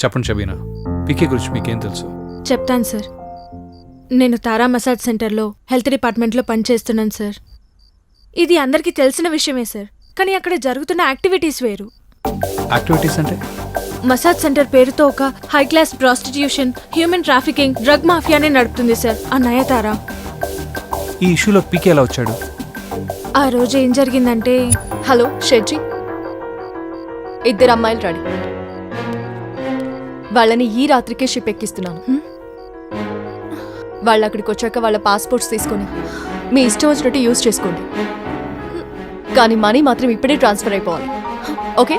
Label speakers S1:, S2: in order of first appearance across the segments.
S1: చెప్పండి షబీనా, పీకే గురించి మీకేం తెలుసు?
S2: చెప్తాను సార్. నేను తారా మసాజ్ సెంటర్లో హెల్త్ డిపార్ట్మెంట్లో పనిచేస్తున్నాను సార్. ఇది అందరికీ తెలిసిన విషయమే సార్, కానీ అక్కడ జరుగుతున్న యాక్టివిటీస్ వేరు.
S1: యాక్టివిటీస్ అంటే?
S2: మసాజ్ సెంటర్ పేరుతో ఒక high class prostitution, human trafficking, drug మాఫియానే నడుపుతుంది సార్ ఆ నయతారా.
S1: ఈ ఇష్యూలో పీకే ఎలా వచ్చాడు?
S2: ఆ రోజు ఏం జరిగిందంటే,
S3: హలో షెడ్జీ, ఇద్దరు అమ్మాయిలు రెడీ. వాళ్ళని ఈ రాత్రికే షిప్ ఎక్కిస్తున్నాను. వాళ్ళు అక్కడికి వచ్చాక వాళ్ళ పాస్పోర్ట్స్ తీసుకొని మీ ఇష్టం వచ్చినట్టు యూజ్ చేసుకోండి, కానీ మనీ మాత్రం ఇప్పుడే ట్రాన్స్ఫర్ అయిపోవాలి. ఓకే?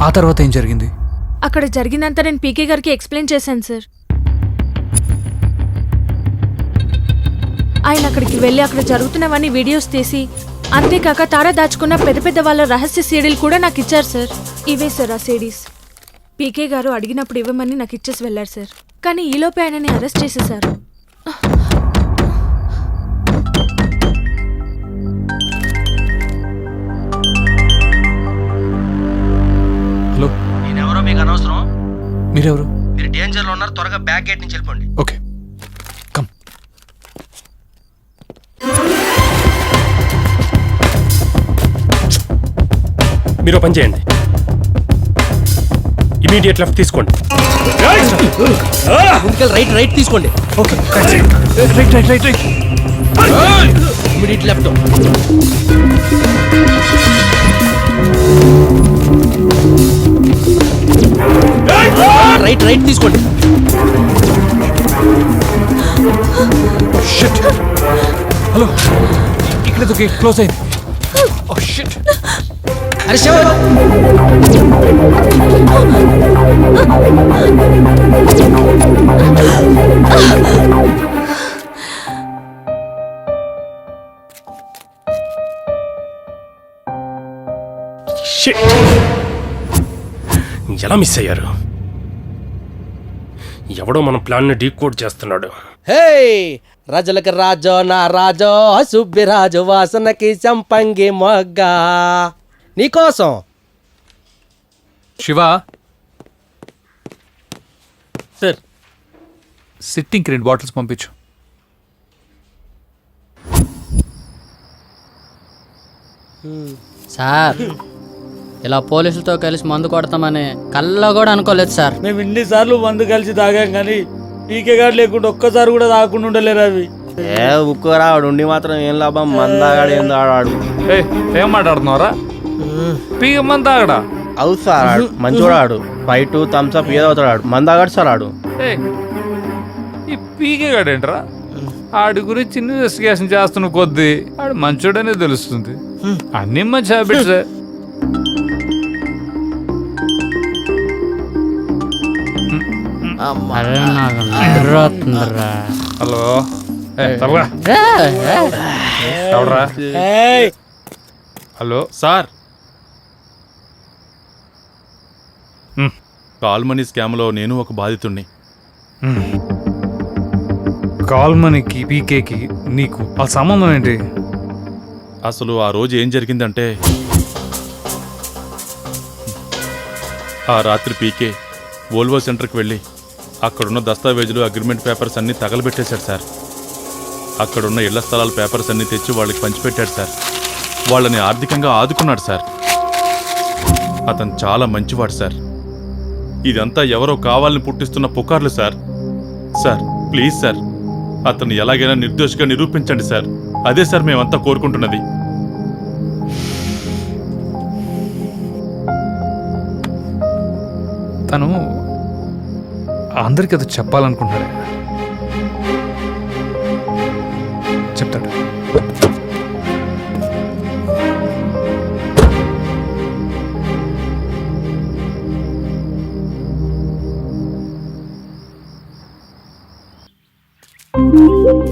S1: ఆ తర్వాత ఏం జరిగింది?
S2: అక్కడ జరిగిందంతా నేను పీకే గారికి ఎక్స్ప్లెయిన్ చేశాను సార్. ఆయన అక్కడికి వెళ్ళి అక్కడ జరుగుతున్నవన్నీ వీడియోస్ తీసి, అంతేకాక తారా దాచుకున్న పెద్ద పెద్ద వాళ్ళ రహస్య సీడీలు కూడా నాకు ఇచ్చారు సార్. ఇవే సార్ ఆ సీడీస్. పీకే గారు అడిగినప్పుడు ఇవ్వమని నాకు ఇచ్చేసి వెళ్ళారు సార్, కానీ ఈలోపే ఆయనని అరెస్ట్ చేసేశారు.
S1: హలో,
S4: నేనెవరో మీకు అనవసరం.
S1: మీరెవరు?
S4: మీరు డేంజర్లో ఉన్నారు, త్వరగా బ్యాక్ గేట్ నుంచి వెళ్ళిపోండి.
S1: Okay, come.
S5: మీరు పని చేయండి, ఇమీడియట్ లెఫ్ట్ తీసుకోండి.
S4: రైట్ రైట్ తీసుకోండి.
S1: Okay, right right right right.
S4: Immediate left. Right right తీసుకోండి.
S1: షిట్. హలో, ఇక్కడ క్లోజ్ అయింది. Oh shit.
S4: అరే శివ,
S5: Shit. ఎలా మిస్ అయ్యారు? ఎవడో మన ప్లాన్ ని డీకోడ్ చేస్తున్నాడు.
S4: హే రాజులకు రాజో నా రాజో, సుబ్బిరాజు వాసనకి సంపంగి మొగ్గ నీకోసం.
S1: శివ
S4: సార్,
S1: సిట్టింగ్కి 2 బాటిల్స్ పంపించు.
S6: సార్, ఇలా పోలీసులతో కలిసి మందు కొడతామని కల్లో కూడా అనుకోలేదు సార్.
S7: మేము ఇన్నిసార్లు మందు కలిసి తాగాం కానీ పీకే గారు లేకుండా ఒక్కసారి కూడా తాగకుండా ఉండలేరు. అవి
S4: ఉక్కురాడు ఉండి మాత్రం ఏం లాభం, మందాగాడు ఏం తాగాడు.
S1: ఏం మాట్లాడుతున్నారా? పీక మంది తాగడా?
S4: అవును సార్, ఆడు మంచోడాడు. ఫైట్ థమ్స్అప్ ఏదో అవుతాడు, మందాగాడు సార్ ఆడు.
S1: ఈ పీకే గాడేంట్రా? ఆడి గురించి ఇన్వెస్టిగేషన్ చేస్తున్న కొద్దీ ఆడు మంచోడనే తెలుస్తుంది. అన్ని మంచి habits. Hello, hello
S8: sir, call money స్కామ్లో నేను ఒక బాధితుణ్ణి.
S1: కాల్ మనీకి పీకేకి నీకు ఆ సంబంధం ఏంటి?
S8: అసలు ఆ రోజు ఏం జరిగిందంటే, ఆ రాత్రి పీకే వోల్వో సెంటర్కి వెళ్ళి అక్కడున్న దస్తావేజులు, అగ్రిమెంట్ పేపర్స్ అన్నీ తగలబెట్టేశాడు సార్. అక్కడున్న ఇళ్ల స్థలాల పేపర్స్ అన్నీ తెచ్చి వాళ్ళకి పంచిపెట్టాడు సార్. వాళ్ళని ఆర్థికంగా ఆదుకున్నాడు సార్. అతను చాలా మంచివాడు సార్. ఇదంతా ఎవరో కావాలని పుట్టిస్తున్న పుకార్లు సార్. సార్ ప్లీజ్ సార్, అతను ఎలాగైనా నిర్దోషిగా నిరూపించండి సార్. అదే సార్ మేమంతా కోరుకుంటున్నది.
S1: తను అందరికీ అది చెప్పాలనుకుంటున్నాడు.